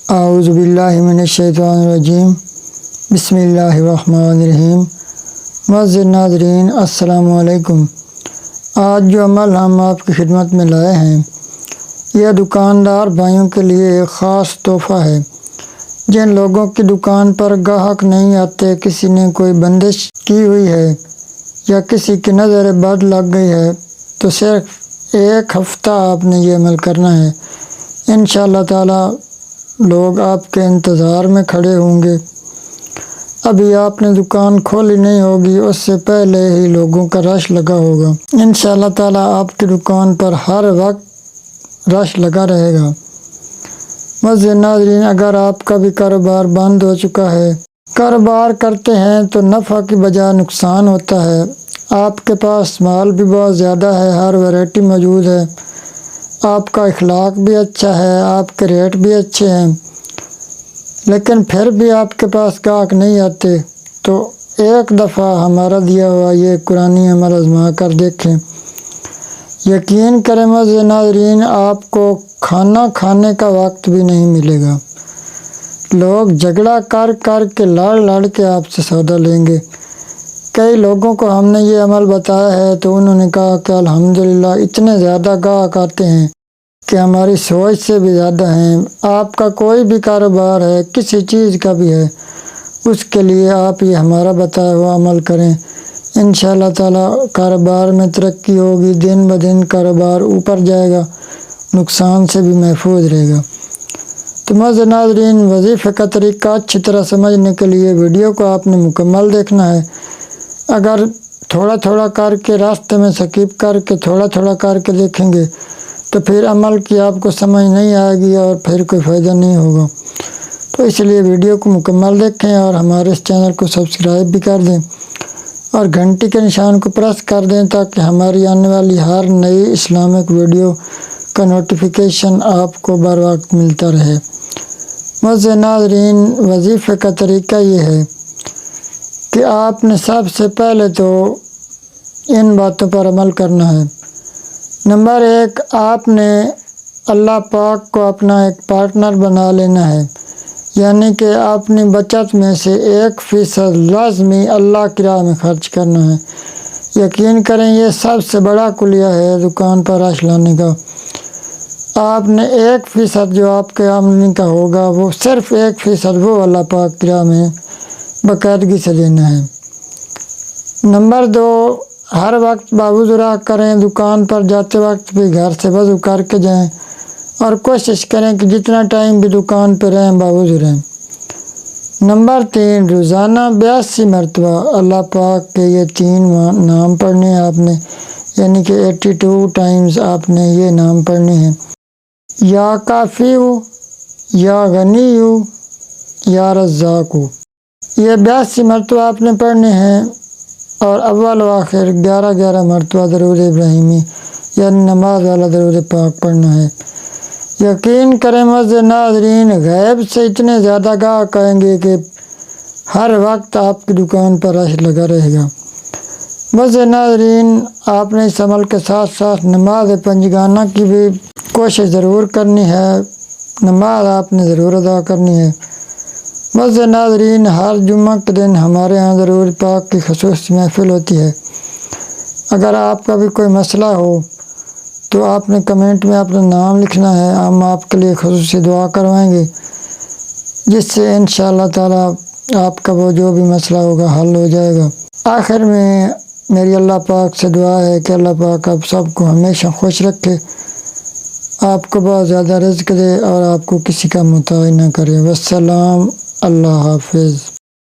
اعوذ باللہ من الشیطان الرجیم بسم اللہ الرحمن الرحیم۔ معزز ناظرین السلام علیکم۔ آج جو عمل ہم آپ کی خدمت میں لائے ہیں یہ دکاندار بھائیوں کے لیے ایک خاص تحفہ ہے۔ جن لوگوں کی دکان پر گاہک نہیں آتے، کسی نے کوئی بندش کی ہوئی ہے یا کسی کی نظر بد لگ گئی ہے تو صرف ایک ہفتہ آپ نے یہ عمل کرنا ہے۔ انشاءاللہ تعالی لوگ آپ کے انتظار میں کھڑے ہوں گے۔ ابھی آپ نے دکان کھولی نہیں ہوگی، اس سے پہلے ہی لوگوں کا رش لگا ہوگا۔ انشاءاللہ تعالی آپ کی دکان پر ہر وقت رش لگا رہے گا۔ معزز ناظرین، اگر آپ کا بھی کاروبار بند ہو چکا ہے، کاروبار کرتے ہیں تو نفع کی بجائے نقصان ہوتا ہے، آپ کے پاس مال بھی بہت زیادہ ہے، ہر ویرائٹی موجود ہے، آپ کا اخلاق بھی اچھا ہے، آپ کے ریٹ بھی اچھے ہیں، لیکن پھر بھی آپ کے پاس گاہک نہیں آتے، تو ایک دفعہ ہمارا دیا ہوا یہ قرآنی عمل آزما کر دیکھیں۔ یقین کریں معزز ناظرین، آپ کو کھانا کھانے کا وقت بھی نہیں ملے گا۔ لوگ جھگڑا کر کر کے لڑ کے آپ سے سودا لیں گے۔ کئی لوگوں کو ہم نے یہ عمل بتایا ہے تو انہوں نے کہا کہ الحمدللہ اتنے زیادہ گاہک آتے ہیں کہ ہماری سوچ سے بھی زیادہ ہیں۔ آپ کا کوئی بھی کاروبار ہے، کسی چیز کا بھی ہے، اس کے لیے آپ یہ ہمارا بتایا ہوا عمل کریں۔ انشاءاللہ تعالی کاروبار میں ترقی ہوگی، دن بدن کاروبار اوپر جائے گا، نقصان سے بھی محفوظ رہے گا۔ تو معزز ناظرین، وظیفے کا طریقہ اچھی طرح سمجھنے کے لیے ویڈیو کو آپ نے مکمل دیکھنا ہے۔ اگر تھوڑا تھوڑا کر کے راستے میں سکپ کر کے تھوڑا تھوڑا کر کے دیکھیں گے تو پھر عمل کی آپ کو سمجھ نہیں آئے گی اور پھر کوئی فائدہ نہیں ہوگا۔ تو اس لیے ویڈیو کو مکمل دیکھیں اور ہمارے اس چینل کو سبسکرائب بھی کر دیں اور گھنٹی کے نشان کو پریس کر دیں تاکہ ہماری آنے والی ہر نئی اسلامک ویڈیو کا نوٹیفیکیشن آپ کو بر وقت ملتا رہے۔ معزز ناظرین، وظیفے کا طریقہ یہ ہے کہ آپ نے سب سے پہلے تو ان باتوں پر عمل کرنا ہے۔ نمبر 1، آپ نے اللہ پاک کو اپنا ایک پارٹنر بنا لینا ہے، یعنی کہ اپنی بچت میں سے 1% لازمی اللہ کی راہ میں خرچ کرنا ہے۔ یقین کریں یہ سب سے بڑا کلیہ ہے دکان پر رش لانے کا۔ آپ نے 1% جو آپ کے آمدنی کا ہوگا وہ صرف 1% وہ اللہ پاک کی راہ میں باقاعدگی سے دینا ہے۔ نمبر 2، ہر وقت باوضو رہا کریں، دکان پر جاتے وقت بھی گھر سے وضو کر کے جائیں اور کوشش کریں کہ جتنا ٹائم بھی دکان پہ رہیں باوضو رہیں۔ نمبر 3، روزانہ 82 مرتبہ اللہ پاک کے یہ 3 نام پڑھنے ہیں آپ نے، یعنی کہ 82 ٹائمز آپ نے یہ نام پڑھنے ہیں۔ یا کافی ہو، یا غنی ہو، یا رزاق ہو، یہ 82 مرتبہ آپ نے پڑھنے ہیں، اور اول و آخر 11 مرتبہ درود ابراہیمی یعنی نماز والا درود پاک پڑھنا ہے۔ یقین کریں معزز ناظرین، غیب سے اتنے زیادہ گاہک آئیں گے کہ ہر وقت آپ کی دکان پر رش لگا رہے گا۔ معزز ناظرین، آپ نے اس عمل کے ساتھ ساتھ نماز پنجگانہ کی بھی کوشش ضرور کرنی ہے، نماز آپ نے ضرور ادا کرنی ہے۔ معزز ناظرین، ہر جمعہ کے دن ہمارے ہاں درود پاک کی خصوصی محفل ہوتی ہے۔ اگر آپ کا بھی کوئی مسئلہ ہو تو آپ نے کمنٹ میں اپنا نام لکھنا ہے، ہم آپ کے لیے خصوصی دعا کروائیں گے، جس سے انشاءاللہ تعالی آپ کا وہ جو بھی مسئلہ ہوگا حل ہو جائے گا۔ آخر میں میری اللہ پاک سے دعا ہے کہ اللہ پاک آپ سب کو ہمیشہ خوش رکھے، آپ کو بہت زیادہ رزق دے اور آپ کو کسی کا محتاج نہ کرے۔ والسلام، اللہ حافظ۔